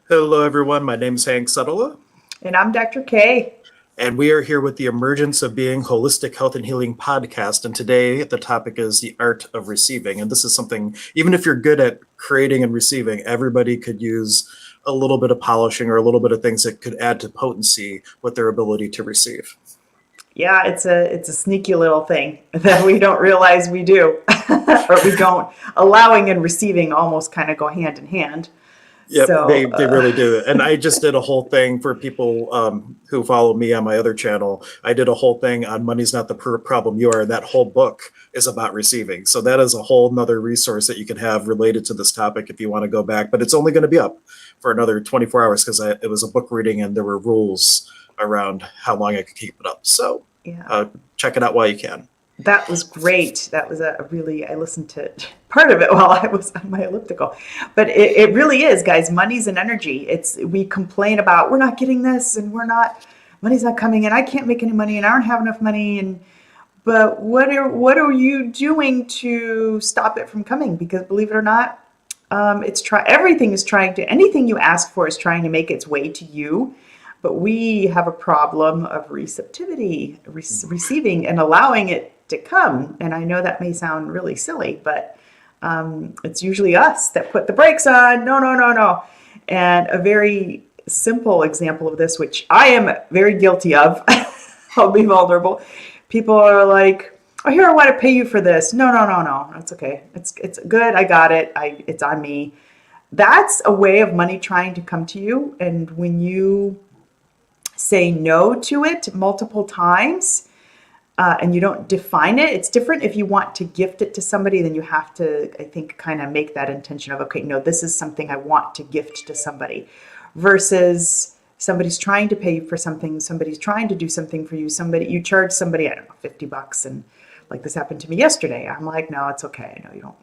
Hello, everyone. My name is Hank Setala, And I'm Dr. K. and we are here with the Emergence of Being Holistic Health and Healing podcast. And today, the topic is the art of receiving. And this is something, even if you're good at creating and receiving, everybody could use a little bit of polishing or a little bit of things that could add to potency with their ability to receive. Yeah, it's a sneaky little thing that we don't realize we do, or we don't. Allowing and receiving almost kind of go hand in hand. Yep, So they really do. And I just did a whole thing for people who follow me on my other channel. I did a whole thing on money's not the problem you are. And that whole book is about receiving. So that is a whole nother resource that you can have related to this topic if you want to go back. But it's only going to be up for another 24 hours because it was a book reading and there were rules around how long I could keep it up. So yeah, check it out while you can. that was great. That was a really, I listened to part of it while I was on my elliptical. But it really is, guys. Money's an energy. We complain about we're not getting this and money's not coming and I can't make any money and I don't have enough money and but what are you doing to stop it from coming? Because believe it or not, everything is trying to anything you ask for is trying to make its way to you. But we have a problem of receptivity, receiving and allowing it to come. And I know that may sound really silly, but it's usually us that put the brakes on. No, no, no, no. And a very simple example of this, which I am very guilty of, I'll be vulnerable. People are like, "Oh, here, I want to pay you for this." No, no, no, no. That's okay. It's good. I got it. It's on me. That's a way of money trying to come to you. And when you say no to it multiple times, and you don't define it, it's different if you want to gift it to somebody, then you have to, I think, kind of make that intention of, okay, no, this is something I want to gift to somebody, versus somebody's trying to pay you for something, somebody's trying to do something for you, you charge somebody, I don't know, $50, and like this happened to me yesterday. I'm like, no, it's okay. I know you don't.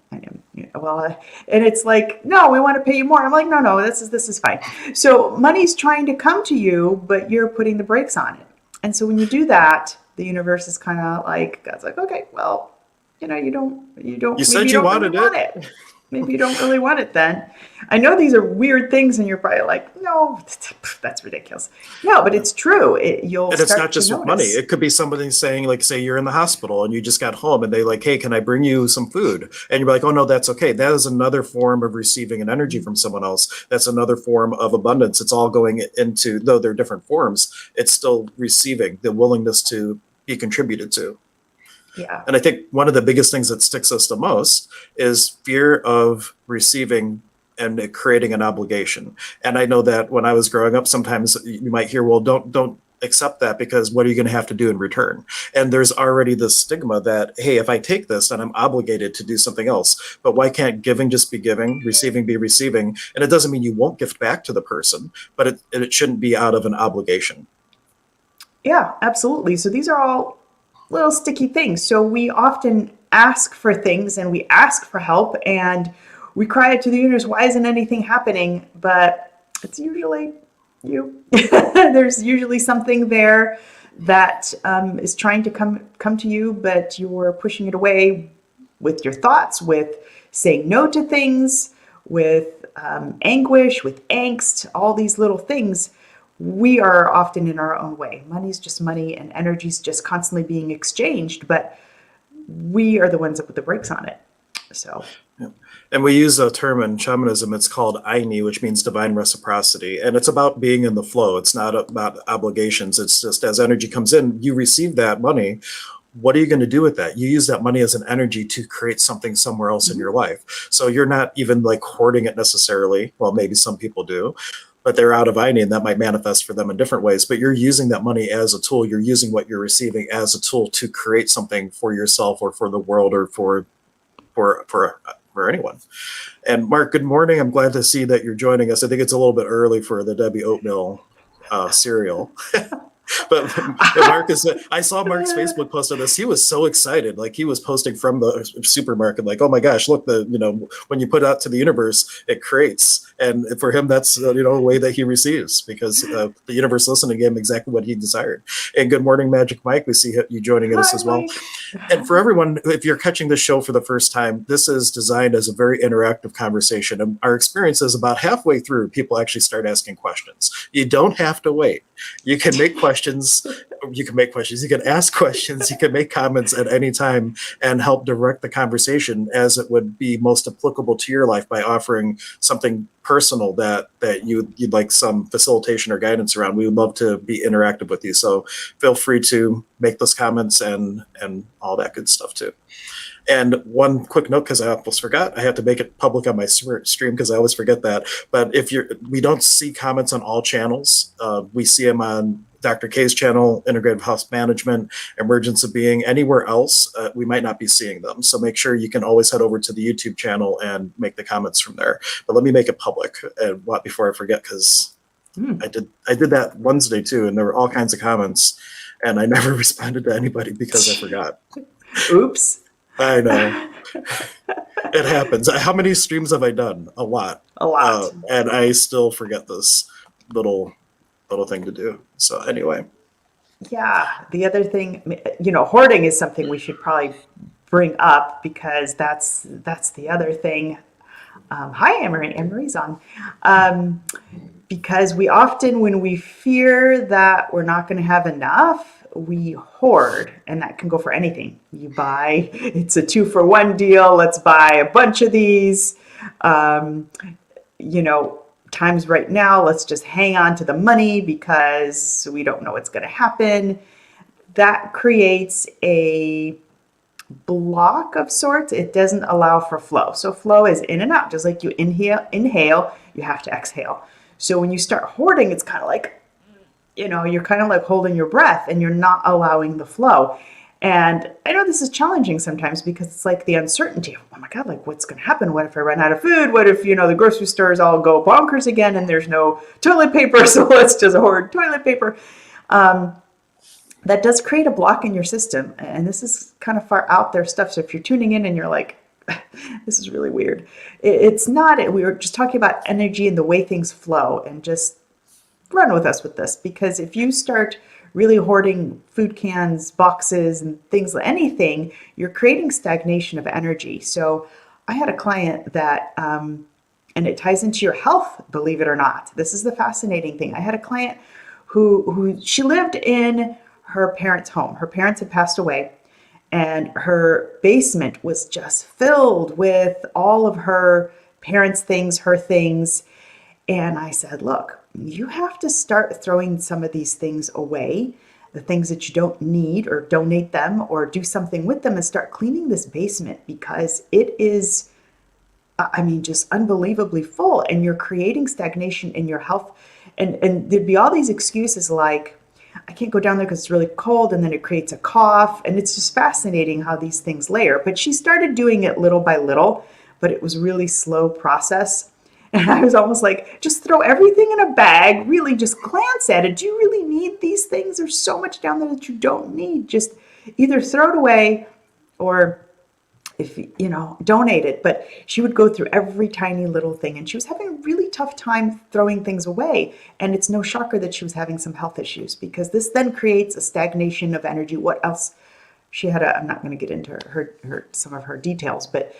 And it's like, no, we want to pay you more. I'm like, no, no, this is fine. So money's trying to come to you, but you're putting the brakes on it. And so when you do that, the universe is kind of like, God's like, okay, well, You maybe said you you don't really wanted want it. it. Maybe you don't really want it then. I know these are weird things and you're probably like, no, that's ridiculous. No, but it's true. You'll And it's not start to just with money. notice. It could be somebody saying, like, say you're in the hospital and you just got home and they like, hey, can I bring you some food? And you're like, oh no, that's okay. That is another form of receiving an energy from someone else. That's another form of abundance. It's all going into, though they're different forms, it's still receiving the willingness to be contributed to. Yeah. And I think one of the biggest things that sticks us the most is fear of receiving and creating an obligation. And I know that when I was growing up, sometimes you might hear, well, don't accept that because what are you going to have to do in return? And there's already this stigma that, hey, if I take this, then I'm obligated to do something else. But why can't giving just be giving, receiving be receiving? And it doesn't mean you won't gift back to the person, but it shouldn't be out of an obligation. Yeah, absolutely. So these are all little sticky things. So we often ask for things and we ask for help and we cry out to the universe, why isn't anything happening? But it's usually you. There's usually something there that is trying to come to you, but you're pushing it away with your thoughts, with saying no to things, with anguish, with angst, all these little things. We are often in our own way. Money's just money and energy's just constantly being exchanged, but we are the ones that put the brakes on it. So, Yeah. And we use a term in shamanism, it's called Aini, which means divine reciprocity. And it's about being in the flow. It's not about obligations. It's just as energy comes in, you receive that money. What are you going to do with that? You use that money as an energy to create something somewhere else in mhm. your life. So you're not even like hoarding it necessarily. Well, maybe some people do, but they're out of Aini and that might manifest for them in different ways. But you're using that money as a tool. You're using what you're receiving as a tool to create something for yourself or for the world or for anyone. And Mark, good morning. I'm glad to see that you're joining us. I think it's a little bit early for the Debbie oatmeal cereal. But Marcus, I saw Mark's Facebook post on this. He was so excited. Like he was posting from the supermarket, like, oh my gosh, look, when you put out to the universe, it creates. And for him, that's, a way that he receives, because the universe listened to him exactly what he desired. And good morning, Magic Mike. We see you joining us as well. And for everyone, if you're catching this show for the first time, this is designed as a very interactive conversation. And our experience is about halfway through, people actually start asking questions. You don't have to wait. You can make questions. You can ask questions. You can make comments at any time and help direct the conversation as it would be most applicable to your life by offering something personal that you'd like some facilitation or guidance around. We would love to be interactive with you. So feel free to make those comments and all that good stuff too. And one quick note, because I almost forgot, I have to make it public on my stream because I always forget that. But we don't see comments on all channels. We see them on Dr. K's channel, Integrative Health Management, Emergence of Being. Anywhere else, we might not be seeing them. So make sure you can always head over to the YouTube channel and make the comments from there. But let me make it public before I forget, because I did that Wednesday too, and there were all kinds of comments, and I never responded to anybody because I forgot. Oops. I know. It happens. How many streams have I done? A lot. And I still forget this little thing to do. So anyway. Yeah. The other thing, hoarding is something we should probably bring up, because that's the other thing. Hi, Anne-Marie. Anne-Marie's on. Because we often, when we fear that we're not going to have enough, we hoard, and that can go for anything. You buy, it's a 2-for-1 deal. Let's buy a bunch of these. Times right now, let's just hang on to the money because we don't know what's going to happen. That creates a block of sorts. It doesn't allow for flow. So flow is in and out, just like you inhale, you have to exhale. So when you start hoarding, it's kind of like, you're kind of like holding your breath and you're not allowing the flow. And I know this is challenging sometimes because it's like the uncertainty of, oh my God, like what's going to happen? What if I run out of food? What if, the grocery stores all go bonkers again and there's no toilet paper? So let's just hoard toilet paper. That does create a block in your system. And this is kind of far out there stuff. So if you're tuning in and you're like, this is really weird. It's not. We were just talking about energy and the way things flow, and just run with us with this, because if you start really hoarding food cans, boxes, and things, anything, you're creating stagnation of energy. So I had a client that, and it ties into your health, believe it or not. This is the fascinating thing. I had a client who she lived in her parents' home. Her parents had passed away, and her basement was just filled with all of her parents' things, her things. And I said, look, you have to start throwing some of these things away, the things that you don't need, or donate them or do something with them, and start cleaning this basement, because it is, just unbelievably full, and you're creating stagnation in your health. And there'd be all these excuses like, I can't go down there because it's really cold, and then it creates a cough. And it's just fascinating how these things layer. But she started doing it little by little, but it was really slow process. And I was almost like, just throw everything in a bag, really just glance at it. Do you really need these things? There's so much down there that you don't need. Just either throw it away or, if donate it. But she would go through every tiny little thing, and she was having a really tough time throwing things away. And it's no shocker that she was having some health issues, because this then creates a stagnation of energy. What else? She had I'm not going to get into her some of her details, but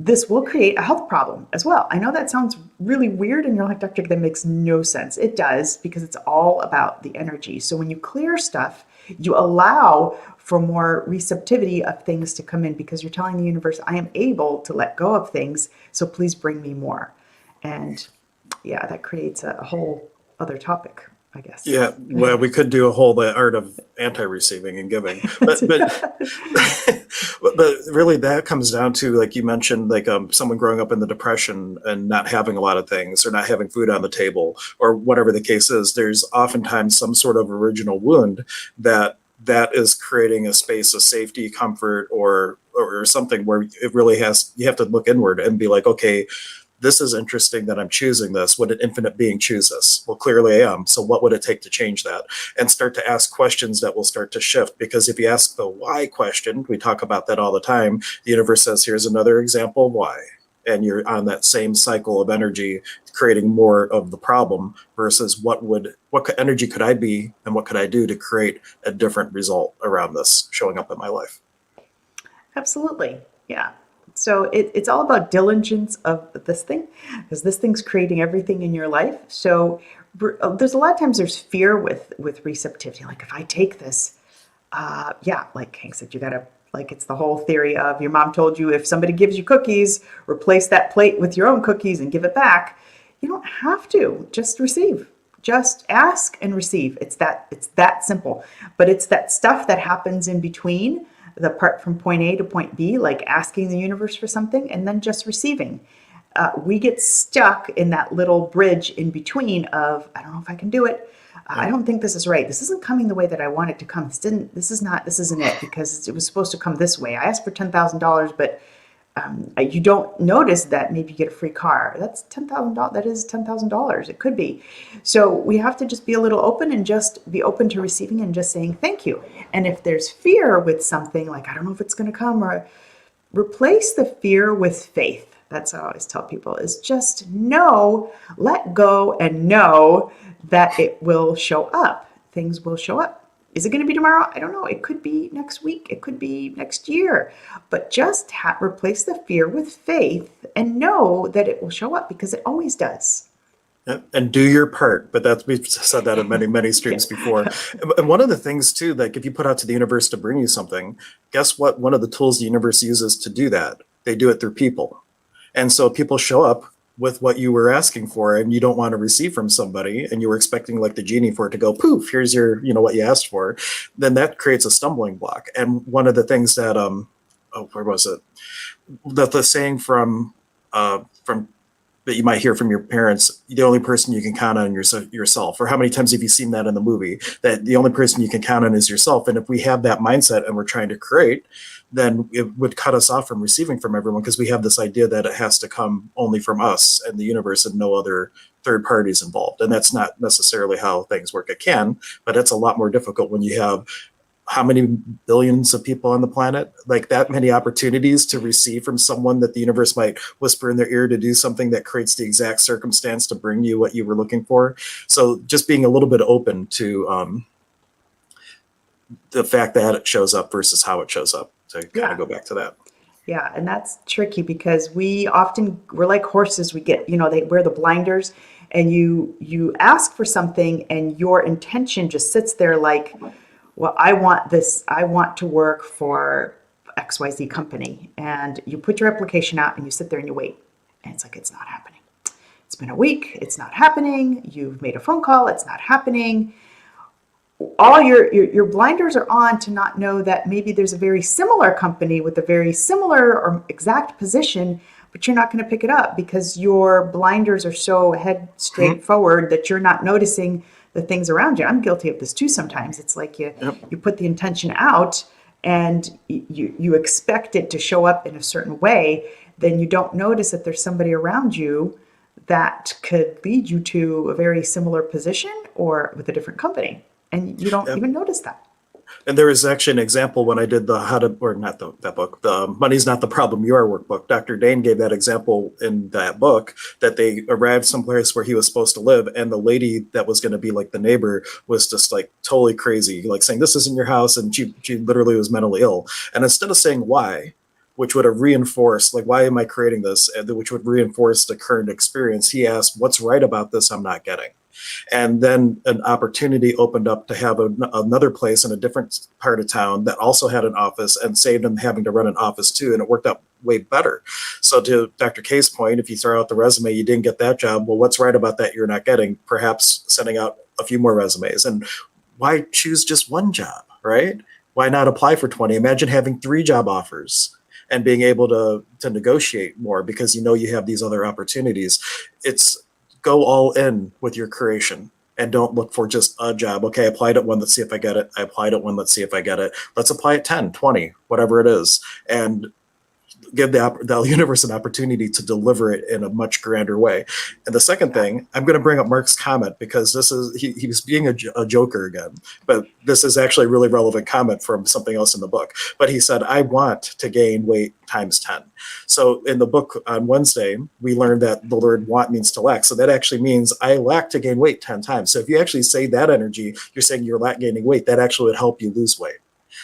this will create a health problem as well. I know that sounds really weird, and you're like, Dr. that makes no sense. It does, because it's all about the energy. So when you clear stuff, you allow for more receptivity of things to come in, because you're telling the universe, I am able to let go of things, so please bring me more. And yeah, that creates a whole other topic, I guess. Yeah, well, we could do a whole the art of anti-receiving and giving, but really that comes down to, like you mentioned, like someone growing up in the Depression and not having a lot of things, or not having food on the table, or whatever the case is. There's oftentimes some sort of original wound that is creating a space of safety, comfort, or something where it really you have to look inward and be like, okay, this is interesting that I'm choosing this. Would an infinite being choose this? Well, clearly I am. So what would it take to change that? And start to ask questions that will start to shift. Because if you ask the why question, we talk about that all the time. The universe says, here's another example of why. And you're on that same cycle of energy, creating more of the problem versus what energy could I be and what could I do to create a different result around this showing up in my life. Absolutely. Yeah. So it's all about diligence of this thing, because this thing's creating everything in your life. So there's a lot of times there's fear with receptivity. Like, if I take this, like Hank said, you gotta, like, it's the whole theory of your mom told you, if somebody gives you cookies, replace that plate with your own cookies and give it back. You don't have to. Just receive. Just ask and receive. It's that simple. But it's that stuff that happens in between, the part from point A to point B, like asking the universe for something and then just receiving. We get stuck in that little bridge in between of, I don't know if I can do it. I don't think this is right. This isn't coming the way that I want it to come. This isn't it, because it was supposed to come this way. I asked for $10,000, but you don't notice that maybe you get a free car. That's $10,000. That is $10,000. It could be. So we have to just be a little open and just be open to receiving and just saying thank you. And if there's fear with something, like, I don't know if it's going to come, or replace the fear with faith. That's how I always tell people, is just know, let go, and know that it will show up. Things will show up. Is it going to be tomorrow? I don't know. It could be next week. It could be next year. But just replace the fear with faith and know that it will show up, because it always does. And do your part. But we've said that in many, many streams before. And one of the things too, like, if you put out to the universe to bring you something, guess what? One of the tools the universe uses to do that, they do it through people. And so people show up with what you were asking for, and you don't want to receive from somebody, and you were expecting, like, the genie for it to go poof, here's your, what you asked for, then that creates a stumbling block. And one of the things that where was it, that the saying from that you might hear from your parents, the only person you can count on is yourself. Or how many times have you seen that in the movie, that the only person you can count on is yourself? And if we have that mindset and we're trying to create, then it would cut us off from receiving from everyone, because we have this idea that it has to come only from us and the universe and no other third parties involved. And that's not necessarily how things work. It can, but it's a lot more difficult when you have how many billions of people on the planet, like that many opportunities to receive from someone that the universe might whisper in their ear to do something that creates the exact circumstance to bring you what you were looking for. So just being a little bit open to the fact that it shows up versus how it shows up, to kind of go back to that. Yeah, and that's tricky, because we're like horses. We get, they wear the blinders, and you ask for something and your intention just sits there like, well, I want this. I want to work for XYZ company. And you put your application out and you sit there and you wait. And it's like, it's not happening. It's been a week. It's not happening. You've made a phone call. It's not happening. All your blinders are on to not know that maybe there's a very similar company with a very similar or exact position, but you're not going to pick it up because your blinders are so head straight forward that you're not noticing the things around you. I'm guilty of this too sometimes. It's like you put the intention out and you expect it to show up in a certain way, then you don't notice that there's somebody around you that could lead you to a very similar position or with a different company. And you don't even notice that. And there was actually an example when I did that book, the Money's Not the Problem, You Are workbook. Dr. Dane gave that example in that book, that they arrived someplace where he was supposed to live, and the lady that was going to be like the neighbor was just like totally crazy, like saying, this isn't your house. And she literally was mentally ill. And instead of saying why, which would have reinforced, like, why am I creating this? Which would reinforce the current experience. He asked, what's right about this I'm not getting? And then an opportunity opened up to have another place in a different part of town that also had an office, and saved him having to run an office too. And it worked out way better. So to Dr. K's point, if you throw out the resume, you didn't get that job. Well, what's right about that you're not getting? Perhaps sending out a few more resumes. And why choose just one job, right? Why not apply for 20? Imagine having 3 job offers and being able to negotiate more because you have these other opportunities. It's go all in with your creation and don't look for just a job. Okay, I applied at one, let's see if I get it. I applied at one, let's see if I get it. Let's apply at 10, 20, whatever it is. And give the universe an opportunity to deliver it in a much grander way. And the second thing, I'm going to bring up Mark's comment because this is, he was being a joker again, but this is actually a really relevant comment from something else in the book. But he said, I want to gain weight times 10. So in the book on Wednesday, we learned that the word want means to lack. So that actually means I lack to gain weight 10 times. So if you actually say that energy, you're saying you're lack gaining weight, that actually would help you lose weight.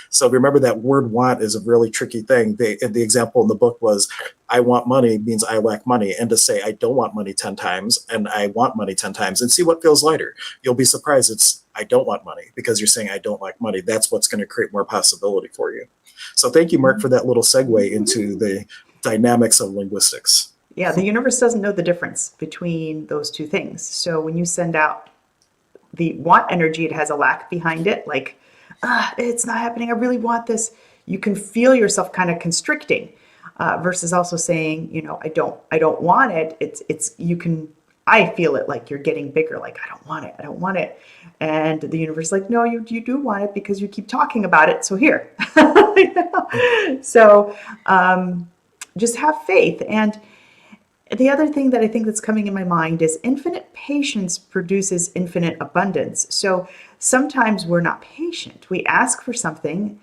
So remember that word want is a really tricky thing. The example in the book was, I want money means I lack money. And to say I don't want money 10 times and I want money 10 times and see what feels lighter. You'll be surprised it's I don't want money because you're saying I don't like money. That's what's going to create more possibility for you. So thank you, Mark, for that little segue into the dynamics of linguistics. Yeah, the universe doesn't know the difference between those two things. So when you send out the want energy, it has a lack behind it, like, it's not happening, I really want this. You can feel yourself kind of constricting versus also saying, you know, I don't want it. I feel it like you're getting bigger, like, I don't want it. And the universe is like, no, you do want it because you keep talking about it. So here. So just have faith. And the other thing that I think that's coming in my mind is infinite patience produces infinite abundance. So sometimes we're not patient. We ask for something.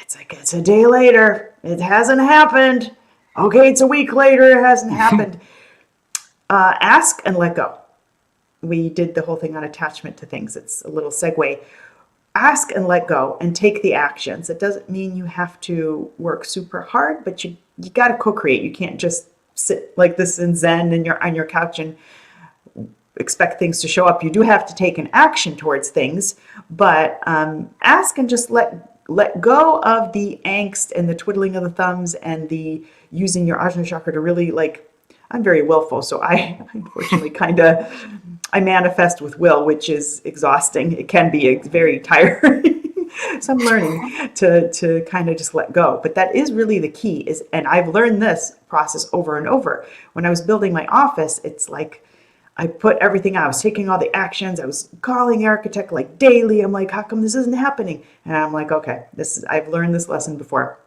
It's like, it's a day later. It hasn't happened. Okay, it's a week later. It hasn't happened. Ask and let go. We did the whole thing on attachment to things. It's a little segue. Ask and let go and take the actions. It doesn't mean you have to work super hard, but you got to co-create. You can't just sit like this in Zen and you're on your couch and expect things to show up. You do have to take an action towards things, but ask and just let go of the angst and the twiddling of the thumbs and the using your Ajna chakra to really, like, I'm very willful, so I unfortunately I manifest with will, which is exhausting. It can be very tiring. So I'm learning to kind of just let go. But that is really the key and I've learned this process over and over. When I was building my office, it's like I put everything out. I was taking all the actions. I was calling the architect like daily. I'm like, how come this isn't happening? And I'm like, okay, I've learned this lesson before.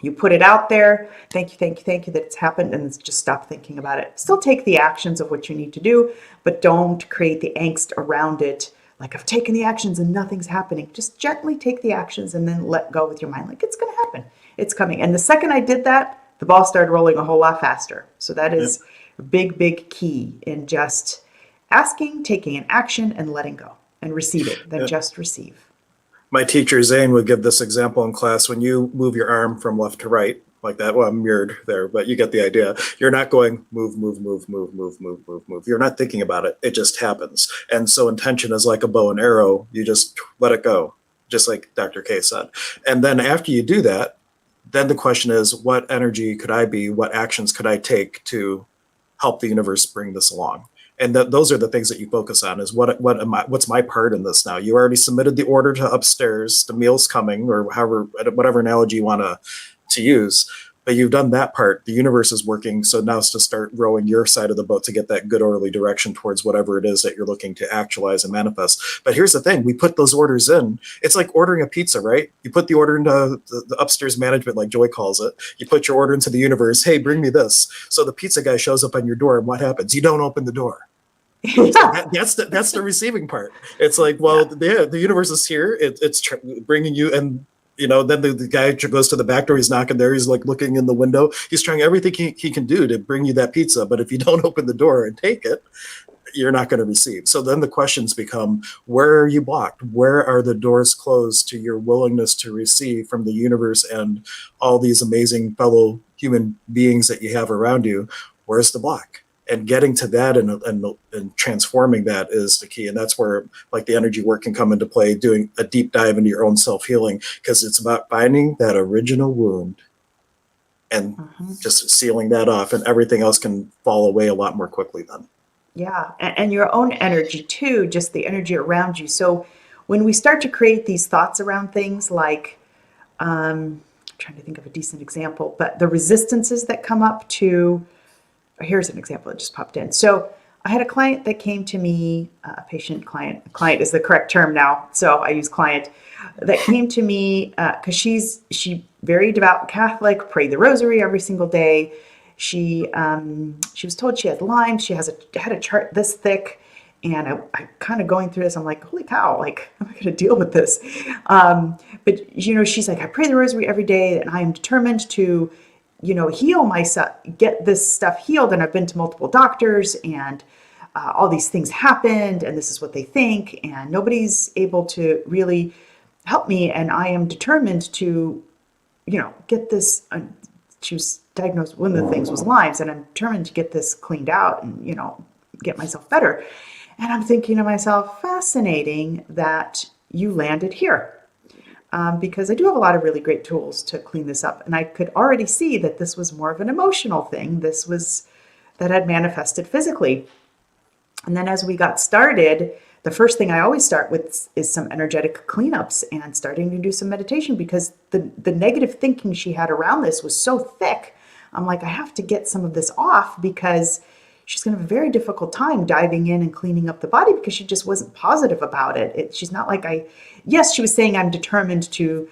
You put it out there. Thank you that it's happened, and just stop thinking about it. Still take the actions of what you need to do, but don't create the angst around it. Like, I've taken the actions and nothing's happening. Just gently take the actions and then let go with your mind. Like, it's going to happen. It's coming. And the second I did that, the ball started rolling a whole lot faster. So that is a big key in just asking, taking an action, and letting go and receive it. Then just receive. My teacher, Zane, would give this example in class. When you move your arm from left to right, like that, well, I'm mirrored there, but you get the idea. You're not going move. You're not thinking about it. It just happens. And so intention is like a bow and arrow. You just let it go, just like Dr. K said. And then after you do that, then the question is, what energy could I be? What actions could I take to help the universe bring this along? And those are the things that you focus on, is what's my part in this now? You already submitted the order to upstairs, the meal's coming, or whatever analogy you want to use, but you've done that part. The universe is working. So now it's to start rowing your side of the boat to get that good orderly direction towards whatever it is that you're looking to actualize and manifest. But here's the thing. We put those orders in. It's like ordering a pizza, right? You put the order into the upstairs management, like Joy calls it. You put your order into the universe. Hey, bring me this. So the pizza guy shows up on your door, and what happens? You don't open the door. So that's the receiving part. It's like, well, the universe is here. It's bringing you, and then the guy goes to the back door. He's knocking there. He's like looking in the window. He's trying everything he can do to bring you that pizza. But if you don't open the door and take it, you're not going to receive. So then the questions become, where are you blocked? Where are the doors closed to your willingness to receive from the universe and all these amazing fellow human beings that you have around you? Where's the block? And getting to that and transforming that is the key. And that's where, like, the energy work can come into play, doing a deep dive into your own self-healing, because it's about finding that original wound and just sealing that off, and everything else can fall away a lot more quickly then. Yeah. And your own energy too, just the energy around you. So when we start to create these thoughts around things like, I'm trying to think of a decent example, but the resistances that come up to, here's an example that just popped in. So I had a client that came to me, a patient client. Client is the correct term now, so I use client. That came to me because she very devout Catholic, prayed the Rosary every single day. She was told she had Lyme. She had a chart this thick, and I kind of going through this. I'm like, holy cow! Like, how am I going to deal with this? But she's like, I pray the Rosary every day, and I am determined to, heal myself, get this stuff healed. And I've been to multiple doctors, and all these things happened, and this is what they think, and nobody's able to really help me. And I am determined to, get this. She was diagnosed, one of the things was Lyme's, and I'm determined to get this cleaned out and, get myself better. And I'm thinking to myself, fascinating that you landed here. Because I do have a lot of really great tools to clean this up. And I could already see that this was more of an emotional thing. That had manifested physically. And then as we got started, the first thing I always start with is some energetic cleanups and starting to do some meditation, because the negative thinking she had around this was so thick. I'm like, I have to get some of this off, because she's going to have a very difficult time diving in and cleaning up the body, because she just wasn't positive about it. She's not like yes, she was saying I'm determined to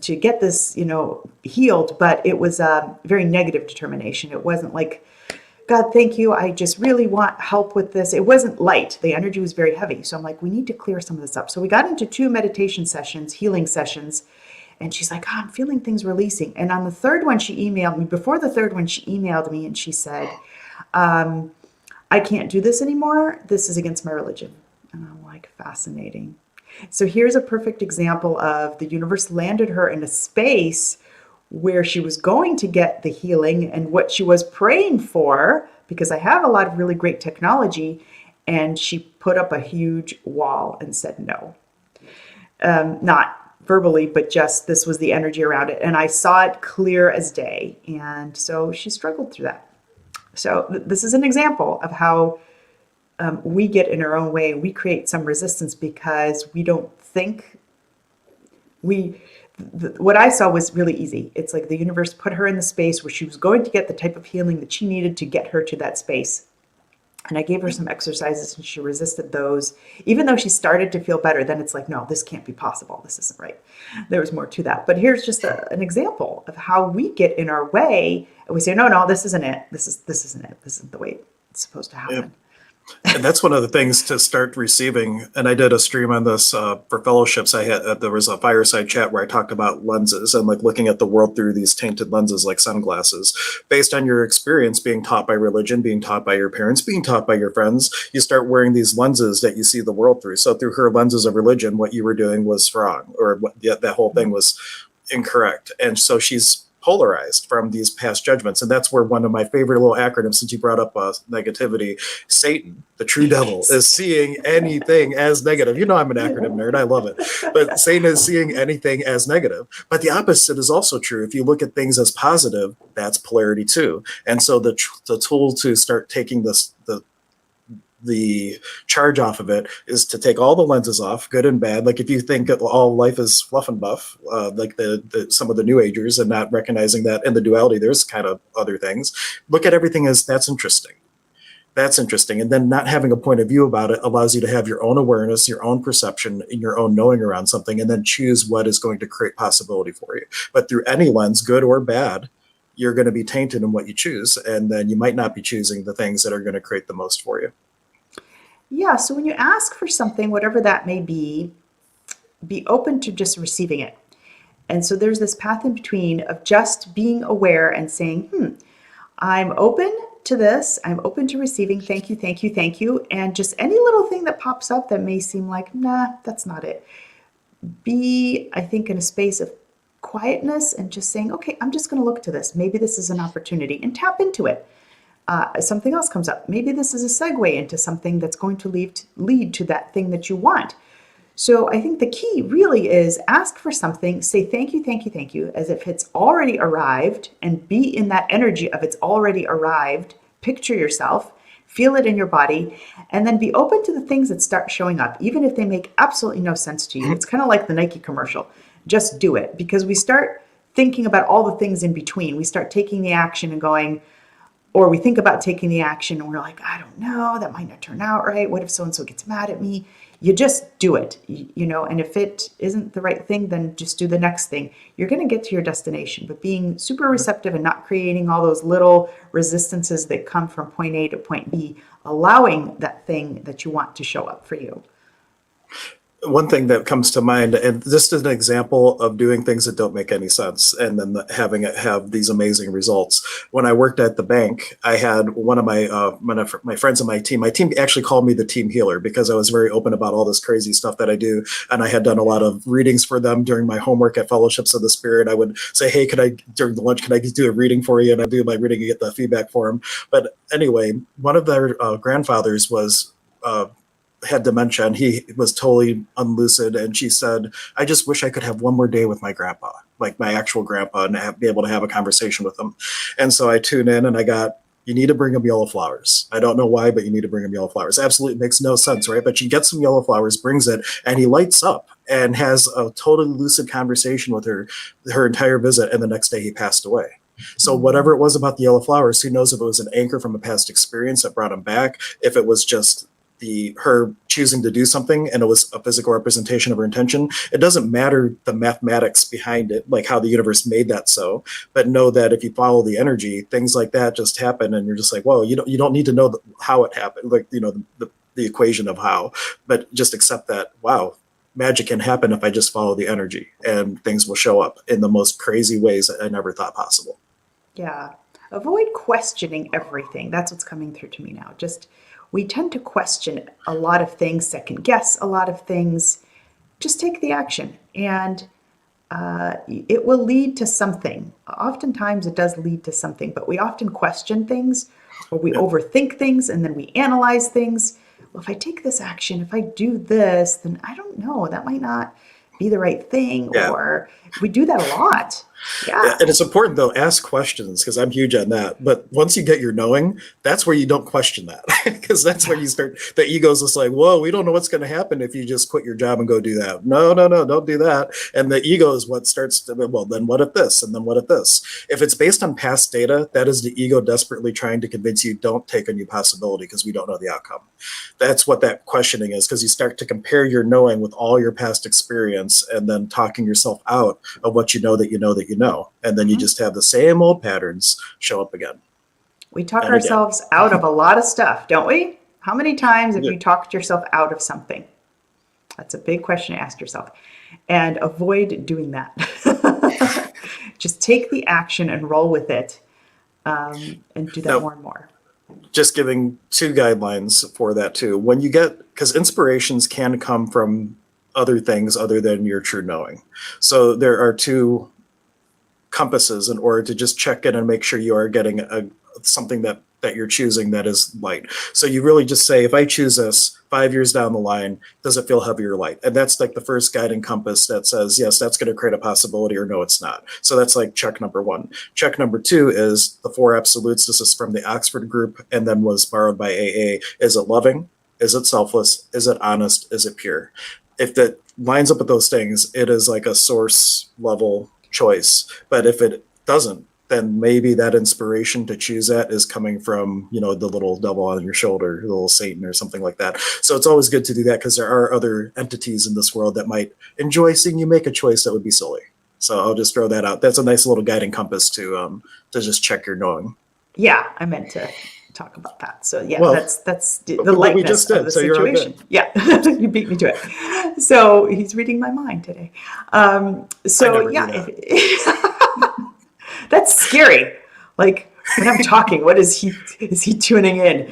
get this, healed, but it was a very negative determination. It wasn't like, God, thank you. I just really want help with this. It wasn't light. The energy was very heavy. So I'm like, we need to clear some of this up. So we got into 2 meditation sessions, healing sessions. And she's like, I'm feeling things releasing. And on the third one, she emailed me. Before the third one, she emailed me and she said, I can't do this anymore. This is against my religion. And I'm like, fascinating. So here's a perfect example of the universe landed her in a space where she was going to get the healing and what she was praying for, because I have a lot of really great technology, and she put up a huge wall and said no. Not verbally, but just this was the energy around it. And I saw it clear as day. And so she struggled through that. So this is an example of how we get in our own way. We create some resistance because we don't think what I saw was really easy. It's like the universe put her in the space where she was going to get the type of healing that she needed to get her to that space. And I gave her some exercises and she resisted those. Even though she started to feel better, then it's like, no, this can't be possible. This isn't right. There was more to that. But here's just an example of how we get in our way and we say, no, this isn't it. This isn't it. This isn't the way it's supposed to happen. Yeah. And that's one of the things to start receiving. And I did a stream on this for fellowships. There was a fireside chat where I talked about lenses and like looking at the world through these tainted lenses, like sunglasses, based on your experience being taught by religion, being taught by your parents, being taught by your friends. You start wearing these lenses that you see the world through. So through her lenses of religion, what you were doing was wrong, or that whole thing was incorrect. And so she's polarized from these past judgments. And that's where one of my favorite little acronyms, since you brought up negativity, Satan, the true devil, is seeing anything as negative. I'm an acronym nerd. I love it. But Satan is seeing anything as negative. But the opposite is also true. If you look at things as positive, that's polarity too. And so the tool to start taking the charge off of it is to take all the lenses off, good and bad. Like if you think all life is fluff and buff, like some of the new agers, and not recognizing that in the duality, there's kind of other things. Look at everything as that's interesting. That's interesting. And then not having a point of view about it allows you to have your own awareness, your own perception, and your own knowing around something, and then choose what is going to create possibility for you. But through any lens, good or bad, you're going to be tainted in what you choose. And then you might not be choosing the things that are going to create the most for you. Yeah, so when you ask for something, whatever that may be open to just receiving it. And so there's this path in between of just being aware and saying, I'm open to this. I'm open to receiving. Thank you, thank you, thank you. And just any little thing that pops up that may seem like, nah, that's not it. Be, I think, in a space of quietness and just saying, okay, I'm just going to look to this. Maybe this is an opportunity, and tap into it. Something else comes up. Maybe this is a segue into something that's going to lead to that thing that you want. So I think the key really is ask for something, say thank you, thank you, thank you, as if it's already arrived, and be in that energy of it's already arrived. Picture yourself, feel it in your body, and then be open to the things that start showing up, even if they make absolutely no sense to you. It's kind of like the Nike commercial. Just do it, because we start thinking about all the things in between. We start taking the action and going, or we think about taking the action and we're like, I don't know, that might not turn out right. What if so-and-so gets mad at me? You just do it, and if it isn't the right thing, then just do the next thing. You're going to get to your destination, but being super receptive and not creating all those little resistances that come from point A to point B, allowing that thing that you want to show up for you. One thing that comes to mind, and this is an example of doing things that don't make any sense and then having it have these amazing results. When I worked at the bank, I had one of my friends on my team actually called me the team healer because I was very open about all this crazy stuff that I do. And I had done a lot of readings for them during my homework at Fellowships of the Spirit. I would say, hey, during the lunch, can I do a reading for you? And I'd do my reading and get the feedback for them. But anyway, one of their grandfathers had dementia, and he was totally unlucid. And she said, I just wish I could have one more day with my grandpa, like my actual grandpa, and be able to have a conversation with him. And so I tune in and I got, you need to bring him yellow flowers. I don't know why, but you need to bring him yellow flowers. Absolutely makes no sense, right? But she gets some yellow flowers, brings it, and he lights up and has a totally lucid conversation with her entire visit. And the next day he passed away. So whatever it was about the yellow flowers, who knows if it was an anchor from a past experience that brought him back, if it was just her choosing to do something and it was a physical representation of her intention. It doesn't matter the mathematics behind it, like how the universe made that so, but know that if you follow the energy, things like that just happen, and you're just like, well, you don't need to know how it happened, like the equation of how, but just accept that, wow, magic can happen if I just follow the energy, and things will show up in the most crazy ways that I never thought possible. Yeah. Avoid questioning everything. That's what's coming through to me now. We tend to question a lot of things, second guess a lot of things. Just take the action, and it will lead to something. Oftentimes it does lead to something, but we often question things, or we overthink things, and then we analyze things. Well, if I take this action, if I do this, then I don't know, that might not be the right thing. Yeah. Or we do that a lot. Yeah. And it's important, though, ask questions, because I'm huge on that. But once you get your knowing, that's where you don't question that, because that's where you start, the ego's just like, whoa, we don't know what's going to happen if you just quit your job and go do that. No, don't do that. And the ego is what starts to, well, then what if this? And then what if this? If it's based on past data, that is the ego desperately trying to convince you don't take a new possibility because we don't know the outcome. That's what that questioning is, because you start to compare your knowing with all your past experience and then talking yourself out of what you know that you know that you know. And then you just have the same old patterns show up again. We talk ourselves out of a lot of stuff, don't we? How many times have you talked yourself out of something? That's a big question to ask yourself. And avoid doing that. Just take the action and roll with it, and do that more and more. Just giving 2 guidelines for that too. When you because inspirations can come from other things other than your true knowing. So there are 2 compasses in order to just check in and make sure you are getting something that you're choosing that is light. So you really just say, if I choose this 5 years down the line, does it feel heavy or light? And that's like the first guiding compass that says, yes, that's going to create a possibility, or no, it's not. So that's like check number 1. Check number 2 is the 4 absolutes. This is from the Oxford group and then was borrowed by AA. Is it loving? Is it selfless? Is it honest? Is it pure? If that lines up with those things, it is like a source level choice. But if it doesn't, then maybe that inspiration to choose that is coming from, the little devil on your shoulder, the little Satan or something like that. So it's always good to do that, because there are other entities in this world that might enjoy seeing you make a choice that would be silly. So I'll just throw that out. That's a nice little guiding compass to just check your knowing. Yeah, I meant to talk about that. So yeah, that's the lightness of the situation. Yeah, you beat me to it. So he's reading my mind today. So yeah, that's scary. Like when I'm talking, what is he tuning in?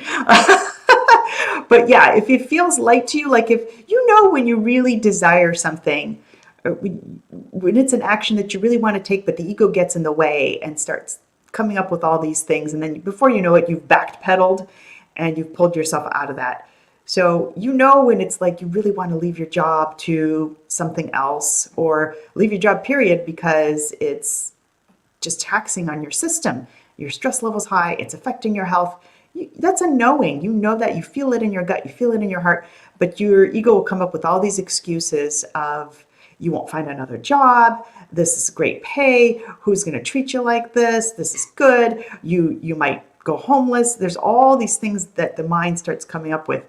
But yeah, if it feels light to you, like if when you really desire something, or when it's an action that you really want to take, but the ego gets in the way and starts coming up with all these things, and then before you know it, you've backpedaled and you've pulled yourself out of that. So when it's like you really want to leave your job to something else, or leave your job period because it's just taxing on your system, your stress level's high, it's affecting your health. That's a knowing. That you feel it in your gut, you feel it in your heart, but your ego will come up with all these excuses of, you won't find another job, this is great pay, who's going to treat you like this is good, you might go homeless. There's all these things that the mind starts coming up with.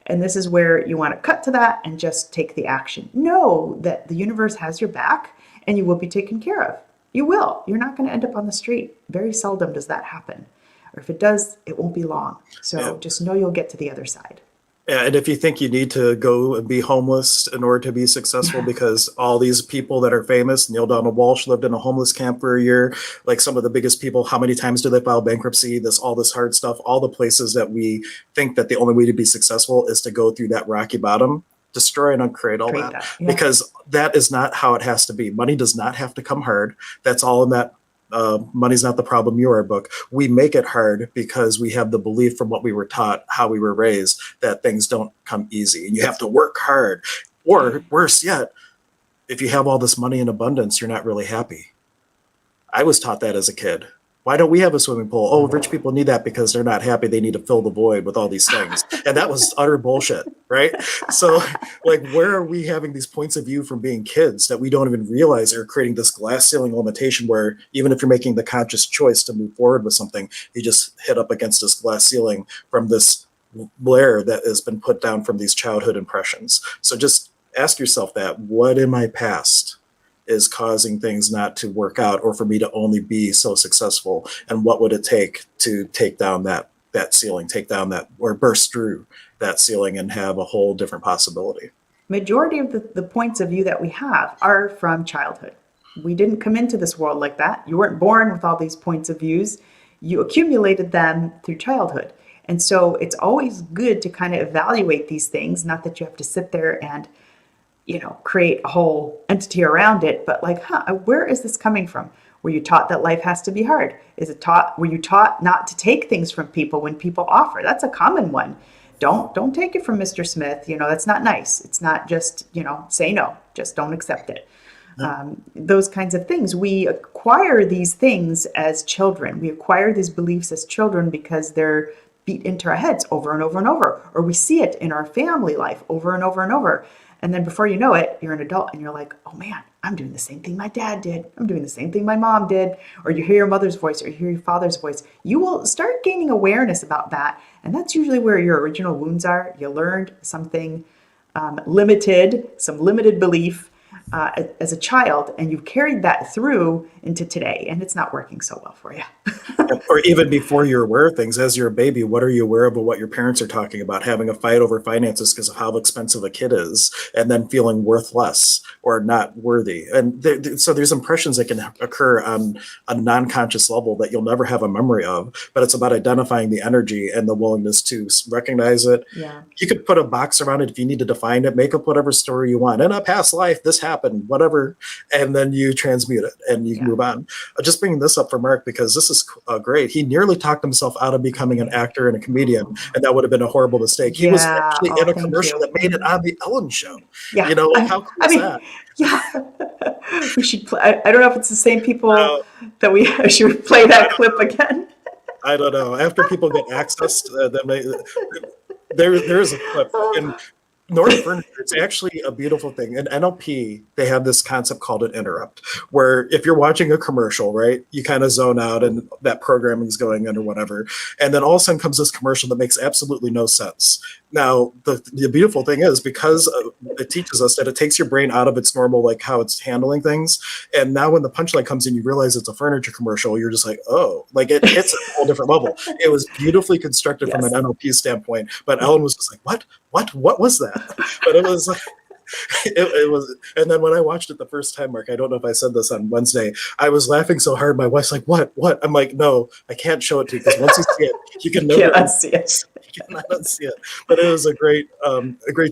And this is where you want to cut to that and just take the action. Know that the universe has your back and you will be taken care of. You will. You're not going to end up on the street. Very seldom does that happen. Or if it does, it won't be long. So just know you'll get to the other side. Yeah, and if you think you need to go and be homeless in order to be successful, because all these people that are famous, Neil Donald Walsh lived in a homeless camp for a year, like some of the biggest people, how many times do they file bankruptcy? All this hard stuff, all the places that we think that the only way to be successful is to go through that rocky bottom, destroy and uncreate all that. Yeah. Because that is not how it has to be. Money does not have to come hard. That's all in that Money's Not the Problem, You Are book. We make it hard because we have the belief from what we were taught, how we were raised, that things don't come easy and you have to work hard. Or worse yet, if you have all this money in abundance, you're not really happy. I was taught that as a kid. Why don't we have a swimming pool? Oh, rich people need that because they're not happy. They need to fill the void with all these things. And that was utter bullshit, right? So like, where are we having these points of view from being kids that we don't even realize are creating this glass ceiling limitation where even if you're making the conscious choice to move forward with something, you just hit up against this glass ceiling from this layer that has been put down from these childhood impressions. So just ask yourself that, what in my past is causing things not to work out or for me to only be so successful? And what would it take to take down that ceiling, take down that, or burst through that ceiling and have a whole different possibility? Majority of the points of view that we have are from childhood. We didn't come into this world like that. You weren't born with all these points of views. You accumulated them through childhood. And so it's always good to kind of evaluate these things, not that you have to sit there and create a whole entity around it, but like, where is this coming from? Were you taught that life has to be hard? Were you taught not to take things from people when people offer? That's a common one. Don't take it from Mr. Smith. That's not nice. It's not just, say no, just don't accept it. No. Those kinds of things. We acquire these things as children. We acquire these beliefs as children because they're beat into our heads over and over and over, or we see it in our family life over and over and over. And then before you know it, you're an adult and you're like, oh man, I'm doing the same thing my dad did. I'm doing the same thing my mom did. Or you hear your mother's voice or you hear your father's voice. You will start gaining awareness about that. And that's usually where your original wounds are. You learned something limited, some limited belief as a child, and you've carried that through into today, and it's not working so well for you. Or even before you're aware of things, as you're a baby, what are you aware of what your parents are talking about? Having a fight over finances because of how expensive a kid is, and then feeling worthless or not worthy. And so there's impressions that can occur on a non-conscious level that you'll never have a memory of, but it's about identifying the energy and the willingness to recognize it. Yeah. You could put a box around it if you need to define it, make up whatever story you want. In a past life, this happened, whatever, and then you transmute it and you can move on. Just bringing this up for Mark because this is great. He nearly talked himself out of becoming an actor and a comedian, and that would have been a horrible mistake. He was actually in a commercial that made it on the Ellen Show. Yeah. How cool is that? Yeah. We should play. I don't know if it's the same people that we should play that clip again. I don't know. After people get access, there is a clip in Northern Furniture. It's actually a beautiful thing. In NLP, they have this concept called an interrupt, where if you're watching a commercial, right, you kind of zone out and that programming is going in or whatever. And then all of a sudden comes this commercial that makes absolutely no sense. Now, the beautiful thing is because it teaches us that it takes your brain out of its normal, like how it's handling things. And now when the punchline comes in, you realize it's a furniture commercial. You're just like, oh, like it hits a whole different level. It was beautifully constructed from an NLP standpoint. But Ellen was just like, what was that? But it was like, it was. And then when I watched it the first time, Mark, I don't know if I said this on Wednesday, I was laughing so hard. My wife's like, what? I'm like, no, I can't show it to you because once you see it, you can never unsee it. You cannot unsee it. But it was a great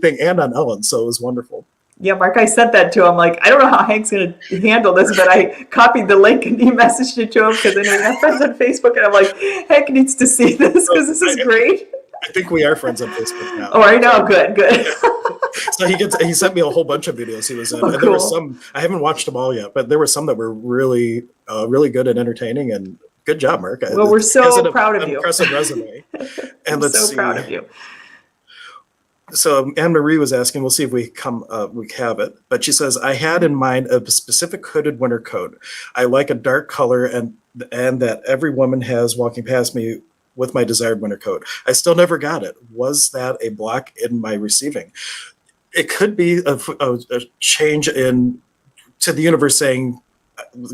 thing, and on Ellen, so it was wonderful. Yeah, Mark, I sent that to him. Like, I don't know how Hank's going to handle this, but I copied the link and he messaged it to him because I know we have friends on Facebook, and I'm like, Hank needs to see this because this is great. I think we are friends on Facebook now. Oh, I know. Good. So he sent me a whole bunch of videos he was in. And cool. There were some, I haven't watched them all yet, but there were some that were really, really good and entertaining. And good job, Mark. Well, we're so proud of you. Impressive resume. And let's see. Proud of you. So Anne Marie was asking, we'll see if we have it. But she says, I had in mind a specific hooded winter coat. I like a dark color and that every woman has walking past me with my desired winter coat. I still never got it. Was that a block in my receiving? It could be a change in to the universe saying,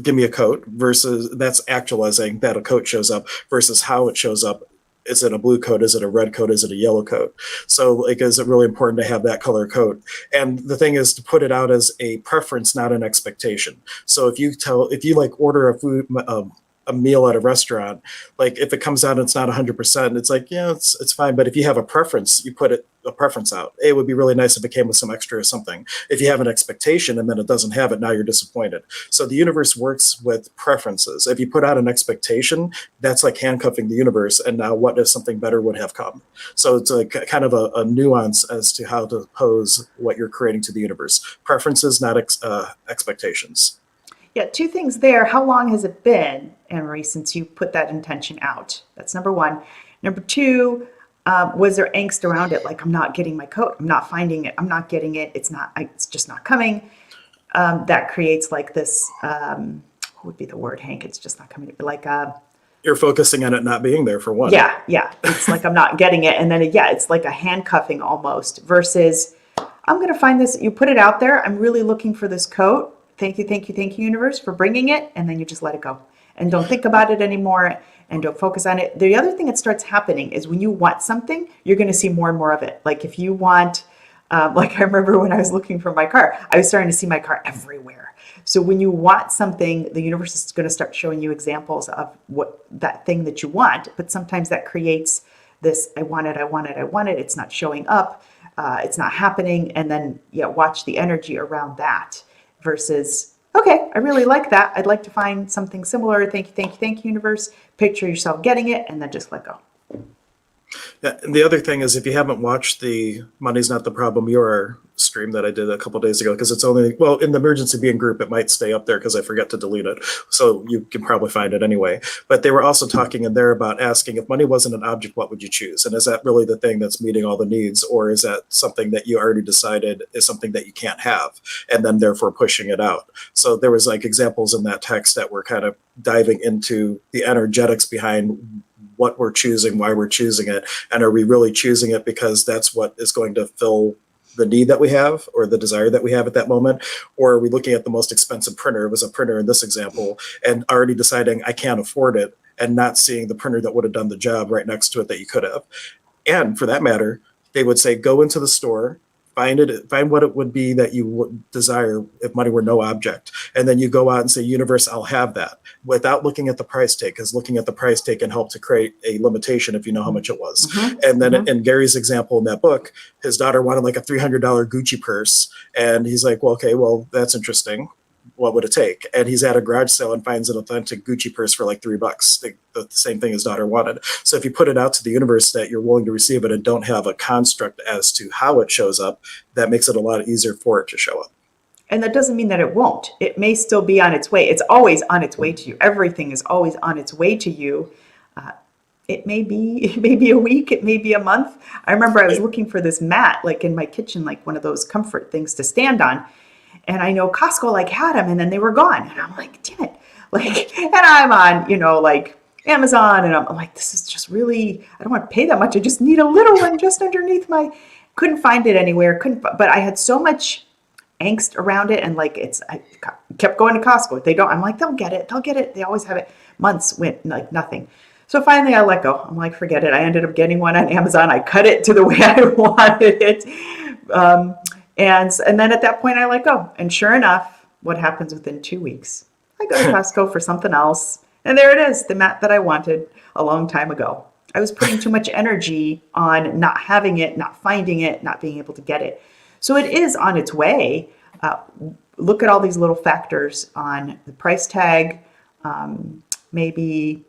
give me a coat, versus that's actualizing that a coat shows up versus how it shows up. Is it a blue coat? Is it a red coat? Is it a yellow coat? So like, is it really important to have that color coat? And the thing is to put it out as a preference, not an expectation. So if you like order a meal at a restaurant, like if it comes out and it's not 100%, it's like, yeah, it's fine. But if you have a preference, you put a preference out. It would be really nice if it came with some extra or something. If you have an expectation and then it doesn't have it, now you're disappointed. So the universe works with preferences. If you put out an expectation, that's like handcuffing the universe. And now what if something better would have come? So it's like kind of a nuance as to how to pose what you're creating to the universe. Preferences, not expectations. Yeah, two things there. How long has it been, Anne-Marie, since you put that intention out? That's number one. Number two, was there angst around it? Like, I'm not getting my coat. I'm not finding it. I'm not getting it. It's just not coming. That creates like this, what would be the word, Hank? It's just not coming. Like, you're focusing on it not being there for one. Yeah. It's like, I'm not getting it. And then, it's like a handcuffing almost versus I'm going to find this. You put it out there. I'm really looking for this coat. Thank you, universe, for bringing it. And then you just let it go and don't think about it anymore and don't focus on it. The other thing that starts happening is when you want something, you're going to see more and more of it. Like if you want, like I remember when I was looking for my car, I was starting to see my car everywhere. So when you want something, the universe is going to start showing you examples of what that thing that you want. But sometimes that creates this, I want it. It's not showing up. It's not happening. And then, watch the energy around that. Versus, okay, I really like that. I'd like to find something similar. Thank you, universe. Picture yourself getting it and then just let go. Yeah, and the other thing is, if you haven't watched the Money's Not the Problem, Your stream that I did a couple of days ago, because it's only, well, in the emergency being group, it might stay up there because I forget to delete it. So you can probably find it anyway. But they were also talking in there about asking, if money wasn't an object, what would you choose? And is that really the thing that's meeting all the needs? Or is that something that you already decided is something that you can't have, and then therefore pushing it out? So there was like examples in that text that were kind of diving into the energetics behind what we're choosing, why we're choosing it, and are we really choosing it because that's what is going to fill the need that we have or the desire that we have at that moment? Or are we looking at the most expensive printer? It was a printer in this example, and already deciding I can't afford it, and not seeing the printer that would have done the job right next to it that you could have. And for that matter, they would say, go into the store, find what it would be that you would desire if money were no object. And then you go out and say, universe, I'll have that, without looking at the price tag, because looking at the price tag can help to create a limitation if you know how much it was. And then in Gary's example in that book, his daughter wanted like a $300 Gucci purse. And he's like, well, okay, well, that's interesting. What would it take? And he's at a garage sale and finds an authentic Gucci purse for like $3. The same thing his daughter wanted. So if you put it out to the universe that you're willing to receive it and don't have a construct as to how it shows up, that makes it a lot easier for it to show up. And that doesn't mean that it won't. It may still be on its way. It's always on its way to you. Everything is always on its way to you. It may be a week, it may be a month. I remember I was looking for this mat, like in my kitchen, like one of those comfort things to stand on. And I know Costco like had them and then they were gone. And I'm like, damn it. Like, and I'm on, like Amazon, and I'm like, this is just really, I don't want to pay that much. I just need a little one just underneath couldn't find it anywhere. But I had so much angst around it. And like, I kept going to Costco. If they don't, I'm like, they'll get it. They always have it. Months went like nothing. So finally I let go. I'm like, forget it. I ended up getting one on Amazon. I cut it to the way I wanted it. And then at that point I let go. And sure enough, what happens within 2 weeks? I go to Costco for something else. And there it is, the mat that I wanted a long time ago. I was putting too much energy on not having it, not finding it, not being able to get it. So it is on its way. Look at all these little factors on the price tag, maybe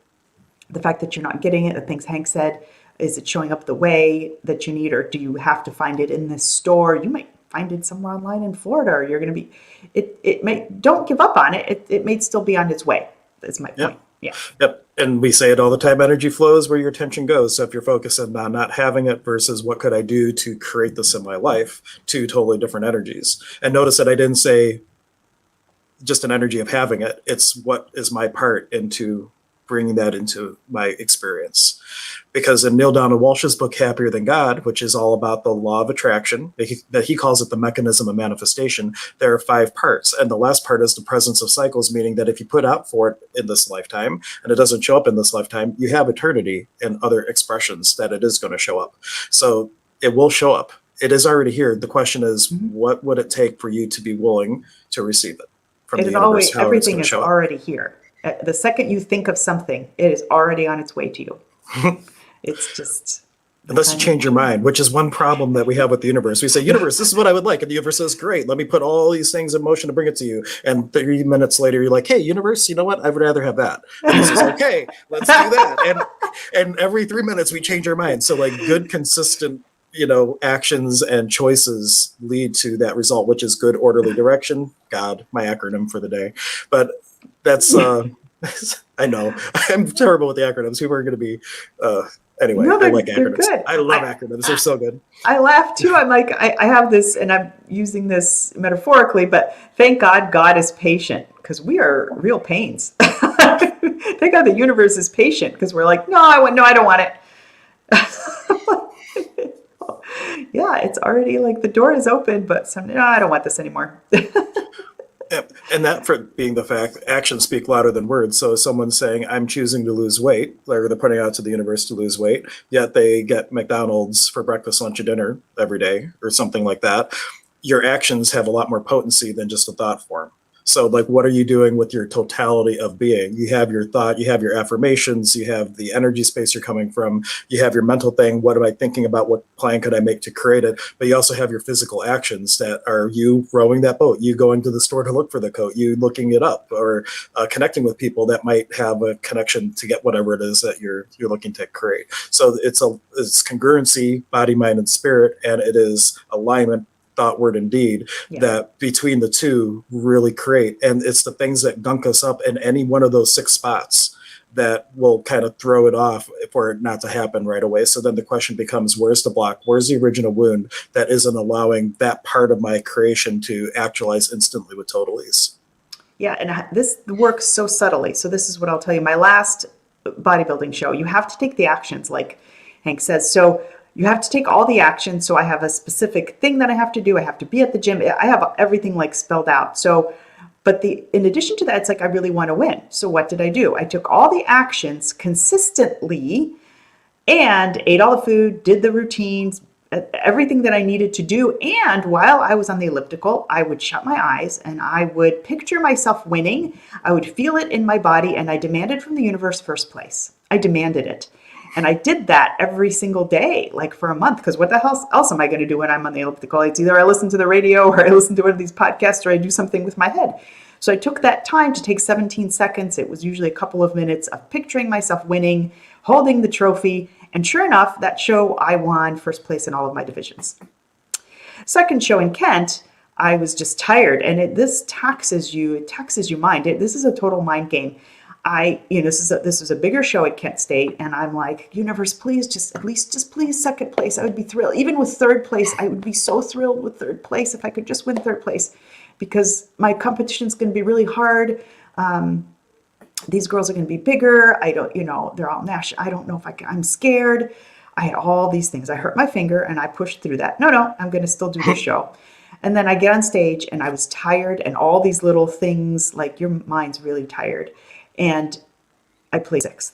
the fact that you're not getting it, the things Hank said. Is it showing up the way that you need, or do you have to find it in this store? You might find it somewhere online in Florida, or you're going to be, it may, don't give up on it. It may still be on its way. That's my point. Yeah. Yep. And we say it all the time, energy flows where your attention goes. So if you're focusing on not having it versus what could I do to create this in my life, two totally different energies. And notice that I didn't say just an energy of having it. It's what is my part into bringing that into my experience. Because in Neil Donald Walsh's book, Happier Than God, which is all about the law of attraction, that he calls it the mechanism of manifestation, there are 5 parts. And the last part is the presence of cycles, meaning that if you put out for it in this lifetime and it doesn't show up in this lifetime, you have eternity and other expressions that it is going to show up. So it will show up. It is already here. The question is, what would it take for you to be willing to receive it from the universe? Everything is already here. The second you think of something, it is already on its way to you. It's just... Unless you change your mind, which is one problem that we have with the universe. We say, universe, this is what I would like. And the universe says, great, let me put all these things in motion to bring it to you. And 30 minutes later, you're like, hey, universe, you know what? I would rather have that. And it's just okay, let's do that. And every 3 minutes we change our mind. So like good, consistent, actions and choices lead to that result, which is good, orderly direction. God, my acronym for the day. But that's, I know, I'm terrible with the acronyms. People are going to be, anyway, no, I like acronyms. Good. I love acronyms. They're so good. I laugh too. I'm like, I have this, and I'm using this metaphorically, but thank God God is patient, because we are real pains. Thank God the universe is patient, because we're like, no, I don't want it. Yeah, it's already like the door is open, but no, I don't want this anymore. And that for being the fact, actions speak louder than words. So if someone's saying, I'm choosing to lose weight, or they're putting out to the universe to lose weight, yet they get McDonald's for breakfast, lunch, and dinner every day, or something like that, your actions have a lot more potency than just a thought form. So like, what are you doing with your totality of being? You have your thought, you have your affirmations, you have the energy space you're coming from, you have your mental thing. What am I thinking about? What plan could I make to create it? But you also have your physical actions that are you rowing that boat, you going to the store to look for the coat, you looking it up, or connecting with people that might have a connection to get whatever it is that you're looking to create. So it's congruency, body, mind, and spirit, and it is alignment, thought, word, and deed, that between the two really create. And it's the things that gunk us up in any one of those 6 spots that will kind of throw it off for it not to happen right away. So then the question becomes, where's the block? Where's the original wound that isn't allowing that part of my creation to actualize instantly with total ease? Yeah, and this works so subtly. So this is what I'll tell you. My last bodybuilding show, you have to take the actions, like Hank says. So you have to take all the actions. So I have a specific thing that I have to do. I have to be at the gym. I have everything like spelled out. So, but in addition to that, it's like, I really want to win. So what did I do? I took all the actions consistently and ate all the food, did the routines, everything that I needed to do. And while I was on the elliptical, I would shut my eyes and I would picture myself winning. I would feel it in my body, and I demanded from the universe first place. I demanded it. And I did that every single day, like for a month, because what the hell else am I going to do when I'm on the elliptical? It's either I listen to the radio or I listen to one of these podcasts or I do something with my head. So I took that time to take 17 seconds. It was usually a couple of minutes of picturing myself winning, holding the trophy. And sure enough, that show, I won first place in all of my divisions. Second show in Kent, I was just tired. And this taxes you. It taxes your mind. This is a total mind game. This was a bigger show at Kent State, and I'm like, universe, please, just please second place. I would be thrilled. Even with third place, I would be so thrilled with third place if I could just win third place, because my competition's going to be really hard. These girls are going to be bigger. They're all national. I don't know if I'm scared. I had all these things. I hurt my finger and I pushed through that. No, I'm going to still do the show. And then I get on stage and I was tired, and all these little things, like your mind's really tired. And I placed 6th.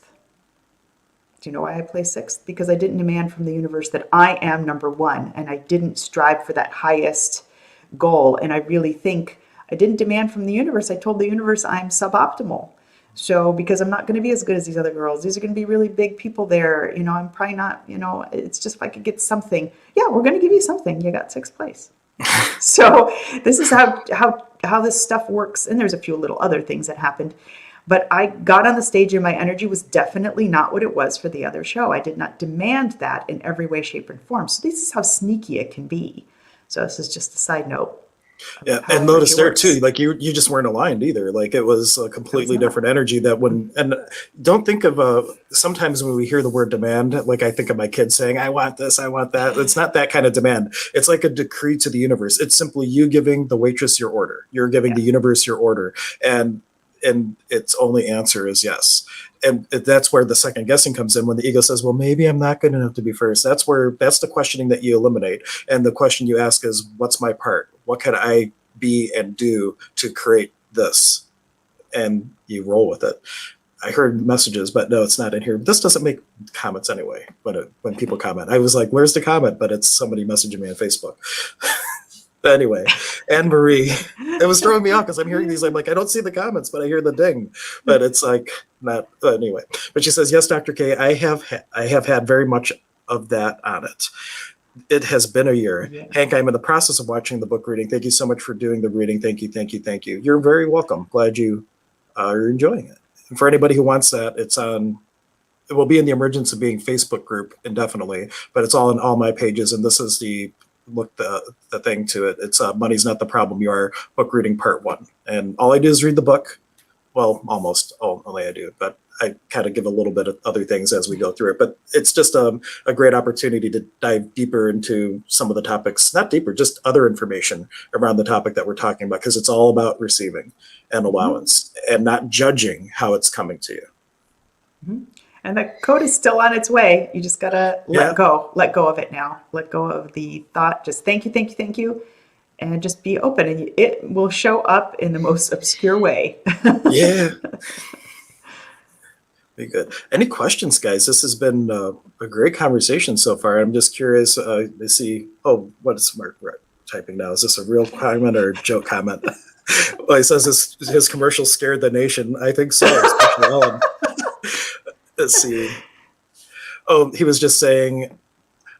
Do you know why I placed 6th? Because I didn't demand from the universe that I am number 1, and I didn't strive for that highest goal. And I really think I didn't demand from the universe. I told the universe I'm suboptimal. So because I'm not going to be as good as these other girls, these are going to be really big people there. I'm probably not, it's just if I could get something. Yeah, we're going to give you something. You got 6th place. So this is how this stuff works. And there's a few little other things that happened. But I got on the stage and my energy was definitely not what it was for the other show. I did not demand that in every way, shape, and form. So this is how sneaky it can be. So this is just a side note. Yeah, and notice there too, like you just weren't aligned either. Like it was a completely different energy and don't think of sometimes when we hear the word demand, like I think of my kids saying, I want this, I want that. It's not that kind of demand. It's like a decree to the universe. It's simply you giving the waitress your order. You're giving the universe your order. And and its only answer is yes. And that's where the second guessing comes in when the ego says, well, maybe I'm not good enough to be first. That's the questioning that you eliminate. And the question you ask is, what's my part? What can I be and do to create this? And you roll with it. I heard messages, but no, it's not in here. This doesn't make comments anyway. When people comment, I was like, "Where's the comment?" But it's somebody messaging me on Facebook. Anyway, Anne Marie, it was throwing me off because I'm hearing these. I'm like, I don't see the comments, but I hear the ding. But it's like not anyway. But she says, "Yes, Dr. K, I have had very much of that on it. It has been a year. Yeah. Hank, I'm in the process of watching the book reading. Thank you so much for doing the reading. Thank you, thank you, thank you. You're very welcome. Glad you are enjoying it." And for anybody who wants that, it will be in the Emergence of Being Facebook group indefinitely, but it's all in all my pages. And this is the thing to it. It's Money's Not the Problem You Are, book reading part 1. And all I do is read the book. Well, almost only I do, but I kind of give a little bit of other things as we go through it. But it's just a great opportunity to dive deeper into some of the topics, not deeper, just other information around the topic that we're talking about, because it's all about receiving and allowance and not judging how it's coming to you. Mm-hmm. And the code is still on its way. You just got to let go of it now. Let go of the thought. Just thank you, thank you, thank you. And just be open, and it will show up in the most obscure way. Yeah. Be good. Any questions, guys? This has been a great conversation so far. I'm just curious to see, what is Mark typing now? Is this a real comment or a joke comment? Well, he says his commercial scared the nation. I think so, especially Ellen. Let's see. Oh, he was just saying,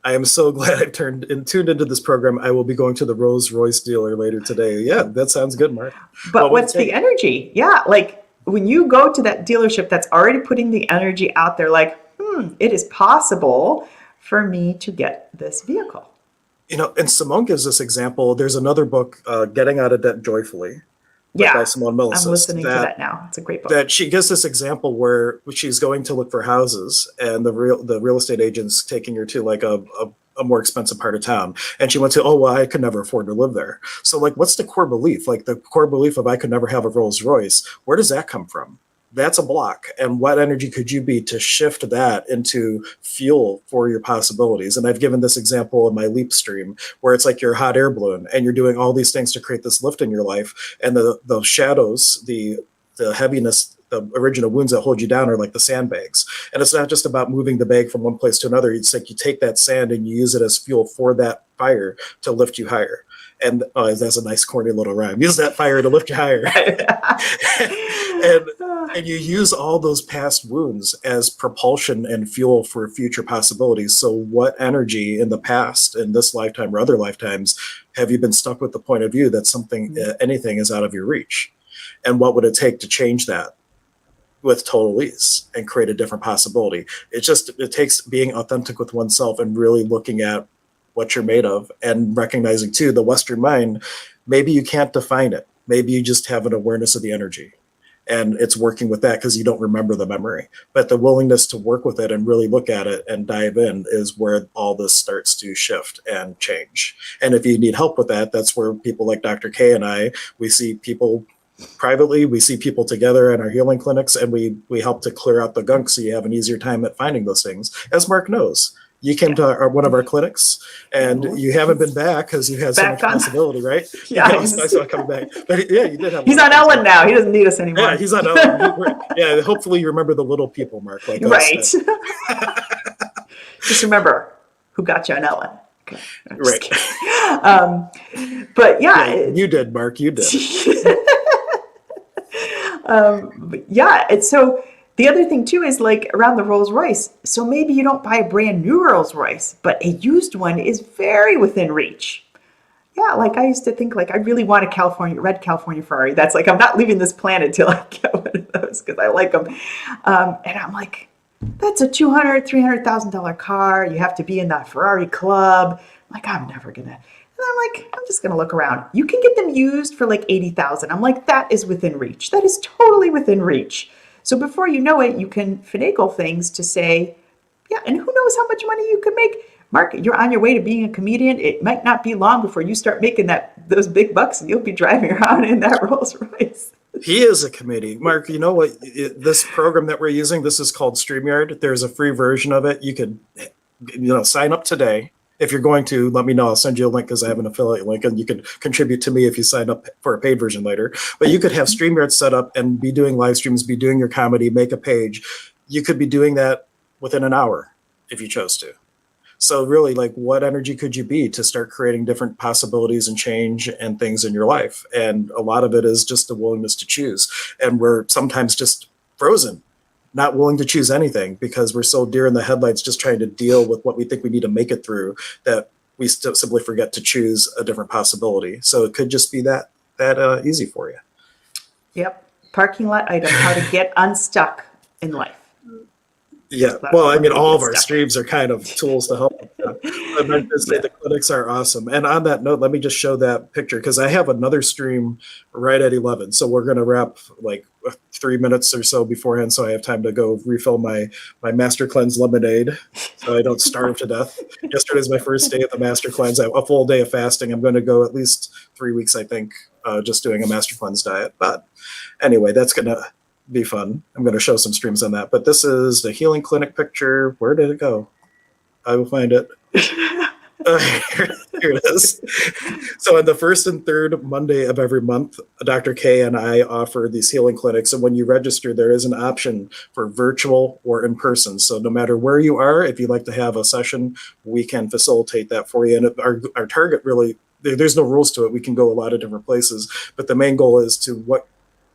I am so glad I've tuned into this program. I will be going to the Rolls Royce dealer later today. Yeah, that sounds good, Mark. But what's the energy? Yeah, like when you go to that dealership that's already putting the energy out there, like, it is possible for me to get this vehicle. And Simone gives this example. There's another book, Getting Out of Debt Joyfully, by Simone Milasas. I'm listening to that now. It's a great book. That she gives this example where she's going to look for houses, and the real estate agent's taking her to like a more expensive part of town. And she went to, I could never afford to live there. So like, what's the core belief? Like the core belief of I could never have a Rolls Royce. Where does that come from? That's a block. And what energy could you be to shift that into fuel for your possibilities? And I've given this example in my Leap stream where it's like you're a hot air balloon and you're doing all these things to create this lift in your life. And the shadows, the heaviness, the original wounds that hold you down are like the sandbags. And it's not just about moving the bag from one place to another. It's like you take that sand and you use it as fuel for that fire to lift you higher. And that's a nice corny little rhyme. Use that fire to lift you higher. and you use all those past wounds as propulsion and fuel for future possibilities. So what energy in the past, in this lifetime or other lifetimes, have you been stuck with the point of view that anything is out of your reach? And what would it take to change that with total ease and create a different possibility? It takes being authentic with oneself and really looking at what you're made of and recognizing too, the Western mind, maybe you can't define it. Maybe you just have an awareness of the energy and it's working with that because you don't remember the memory, but the willingness to work with it and really look at it and dive in is where all this starts to shift and change. And if you need help with that, that's where people like Dr. K and we see people privately, we see people together in our healing clinics, and we help to clear out the gunk so you have an easier time at finding those things. As Mark knows, you came to one of our clinics and you haven't been back because you had so much possibility, right? Yeah. I saw coming back. But yeah, you did have. He's on Ellen now. He doesn't need us anymore. Yeah, he's on Ellen. Yeah, hopefully you remember the little people, Mark. Like right. Just remember who got you on Ellen. Okay. Right. But yeah. You did, Mark. You did. It's so. The other thing too is like around the Rolls Royce. So maybe you don't buy a brand new Rolls Royce, but a used one is very within reach. Yeah, like I used to think like I really want a red California Ferrari. That's like I'm not leaving this planet till I get one of those because I like them. And I'm like, that's a $200,000-$300,000 car. You have to be in that Ferrari club. I'm like, I'm never gonna. And I'm like, I'm just gonna look around. You can get them used for like $80,000. I'm like, that is within reach. That is totally within reach. So before you know it, you can finagle things to say, yeah, and who knows how much money you could make. Mark, you're on your way to being a comedian. It might not be long before you start making those big bucks and you'll be driving around in that Rolls Royce. He is a committee. Mark, you know what? This program that we're using, this is called Streamyard. There's a free version of it. You could, sign up today. If you're going to, let me know. I'll send you a link because I have an affiliate link, and you can contribute to me if you sign up for a paid version later. But you could have Streamyard set up and be doing live streams, be doing your comedy, make a page. You could be doing that within an hour if you chose to. So really, like, what energy could you be to start creating different possibilities and change and things in your life? And a lot of it is just the willingness to choose. And we're sometimes just frozen, not willing to choose anything because we're so deer in the headlights just trying to deal with what we think we need to make it through that we still simply forget to choose a different possibility. So it could just be that easy for you. Yep. Parking lot item, how to get unstuck in life. Yeah, well, I mean, all of our streams are kind of tools to help. I meant to say the clinics are awesome. And on that note, let me just show that picture because I have another stream right at 11. So we're going to wrap like 3 minutes or so beforehand, so I have time to go refill my Master Cleanse lemonade so I don't starve to death. Yesterday's my first day of the Master Cleanse. I have a full day of fasting. I'm going to go at least 3 weeks, I think, just doing a Master Cleanse diet. But anyway, that's going to be fun. I'm going to show some streams on that. But this is the healing clinic picture. Where did it go? I will find it. Here it is. So on the first and third Monday of every month, Dr. K and I offer these healing clinics. And when you register, there is an option for virtual or in person. So no matter where you are, if you'd like to have a session, we can facilitate that for you. And our target really, there's no rules to it. We can go a lot of different places. But the main goal is to what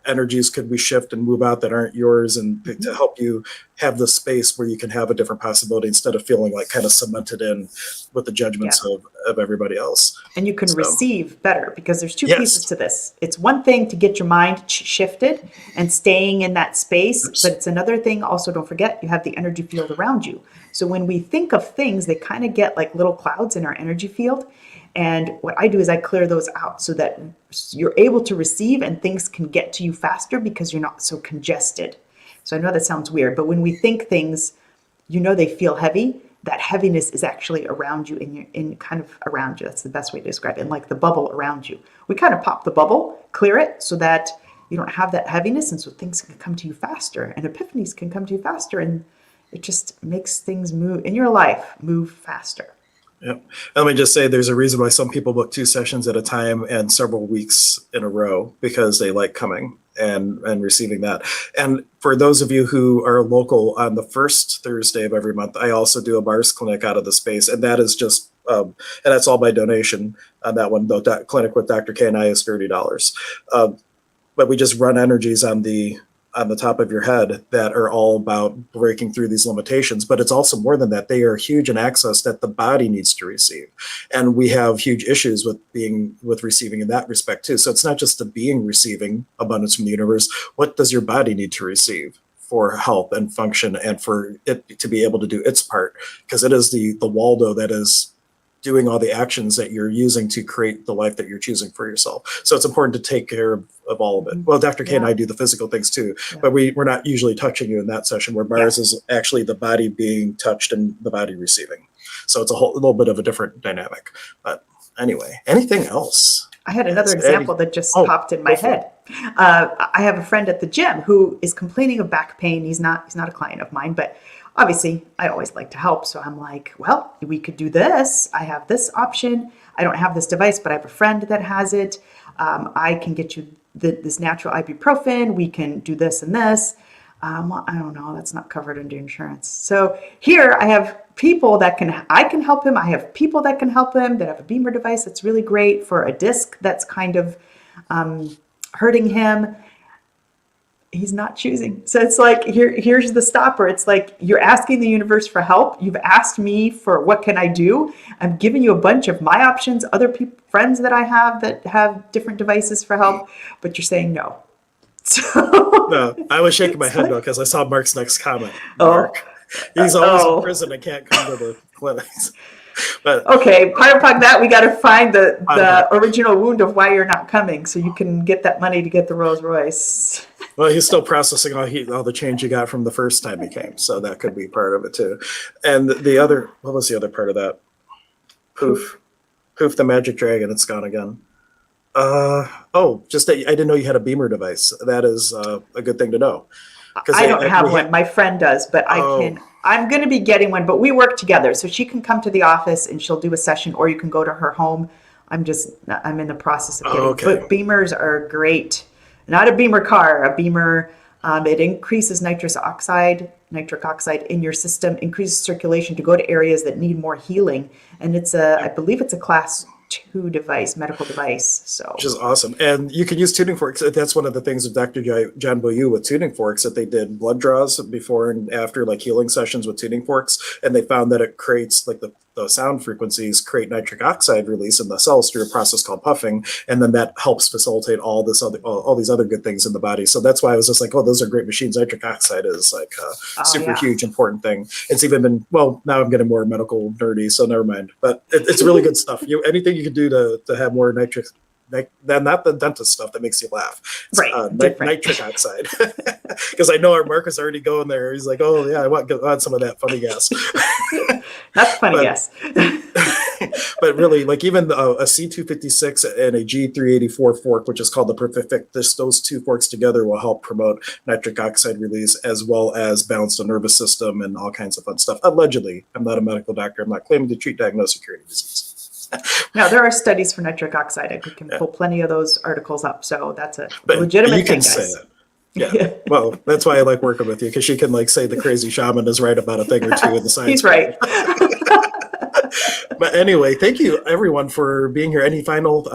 energies could we shift and move out that aren't yours, and to help you have the space where you can have a different possibility instead of feeling like kind of cemented in with the judgments of everybody else. And you can receive better because there's two pieces to this. It's one thing to get your mind shifted and staying in that space, but it's another thing also, don't forget, you have the energy field around you. So when we think of things, they kind of get like little clouds in our energy field. And what I do is I clear those out so that you're able to receive and things can get to you faster because you're not so congested. So I know that sounds weird, but when we think things, they feel heavy. That heaviness is actually around you, in kind of around you. That's the best way to describe it. And like the bubble around you. We kind of pop the bubble, clear it so that you don't have that heaviness. And so things can come to you faster and epiphanies can come to you faster. And it just makes things move in your life, move faster. Yep. Let me just say there's a reason why some people book 2 sessions at a time and several weeks in a row, because they like coming and receiving that. And for those of you who are local, on the first Thursday of every month, I also do a Mars clinic out of the space. And that is just, and that's all by donation on that one. The clinic with Dr. K and I is $30. But we just run energies on the top of your head that are all about breaking through these limitations. But it's also more than that. They are huge in access that the body needs to receive. And we have huge issues with receiving in that respect too. So it's not just the being receiving abundance from the universe. What does your body need to receive for health and function and for it to be able to do its part? Because it is the Waldo that is doing all the actions that you're using to create the life that you're choosing for yourself. So it's important to take care of all of it. Well, Dr. K and I do the physical things too, but we're not usually touching you in that session, where Mars is actually the body being touched and the body receiving. So it's a little bit of a different dynamic. But anyway, anything else? I had another example that just popped in my head. I have a friend at the gym who is complaining of back pain. He's not a client of mine, but obviously, I always like to help. So I'm like, well, we could do this. I have this option. I don't have this device, but I have a friend that has it. I can get you this natural ibuprofen. We can do this and this. Well, I don't know. That's not covered under insurance. So here I have people I can help him. I have people that can help him that have a Beamer device that's really great for a disc that's kind of hurting him. He's not choosing. So it's like, here's the stopper. It's like, you're asking the universe for help. You've asked me for what can I do? I'm giving you a bunch of my options, other friends that I have that have different devices for help, but you're saying no. So no, I was shaking my head though, because I saw Mark's next comment. Mark. He's always in prison and can't come to the clinics. But okay, Pyropog, that we got to find the original wound of why you're not coming, so you can get that money to get the Rolls Royce. Well, he's still processing all the change you got from the first time he came, so that could be part of it too. And what was the other part of that? Poof, the magic dragon. It's gone again. Just that I didn't know you had a Beamer device. That is a good thing to know. Because I don't have we one. My friend does, but oh, I'm going to be getting one, but we work together. So she can come to the office and she'll do a session, or you can go to her home. I'm in the process of getting, okay. but Beamers are great. Not a Beamer car, a Beamer. It increases nitric oxide in your system, increases circulation to go to areas that need more healing. And I believe it's a class 2 device, medical device. Which So is awesome. And you can use tuning forks. That's one of the things of Dr. John Boyu with tuning forks, that they did blood draws before and after, like healing sessions with tuning forks. And they found that it creates like the sound frequencies create nitric oxide release in the cells through a process called puffing. And then that helps facilitate all these other good things in the body. So that's why I was just like, oh, those are great machines. Nitric oxide is like a oh super yeah. huge, important thing. It's even been, well, now I'm getting more medical nerdy, so never mind. But it's really good stuff. Anything you can do to have more nitric, not the dentist stuff that makes you laugh. It's, Right, different. nitric oxide. Because I know our Mark is already going there. He's like, oh yeah, I want some of that funny gas. That's a funny But guess. but really, like even a C256 and a G384 fork, which is called the Perfect, those two forks together will help promote nitric oxide release as well as balance the nervous system and all kinds of fun stuff. Allegedly, I'm not a medical doctor. I'm not claiming to treat, diagnose, or cure any disease. Now, there are studies for nitric oxide. I can pull plenty of those articles up. So that's a legitimate you can thing, say guys. it. Yeah. Well, that's why I like working with you, because she can like say the crazy shaman is right about a thing or two in the science. He's right. But anyway, thank you everyone for being here. Any final,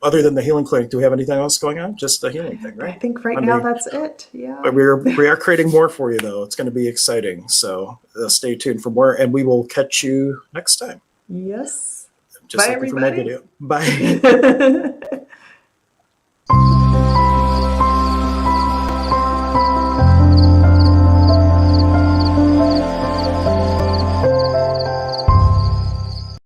other than the healing clinic, do we have anything else going on? Just the healing thing, right? I think right now that's it. Yeah. But we are creating more for you though. It's going to be exciting. So stay tuned for more, and we will catch you next time. Yes. Just Bye, looking for my everybody. video. Bye.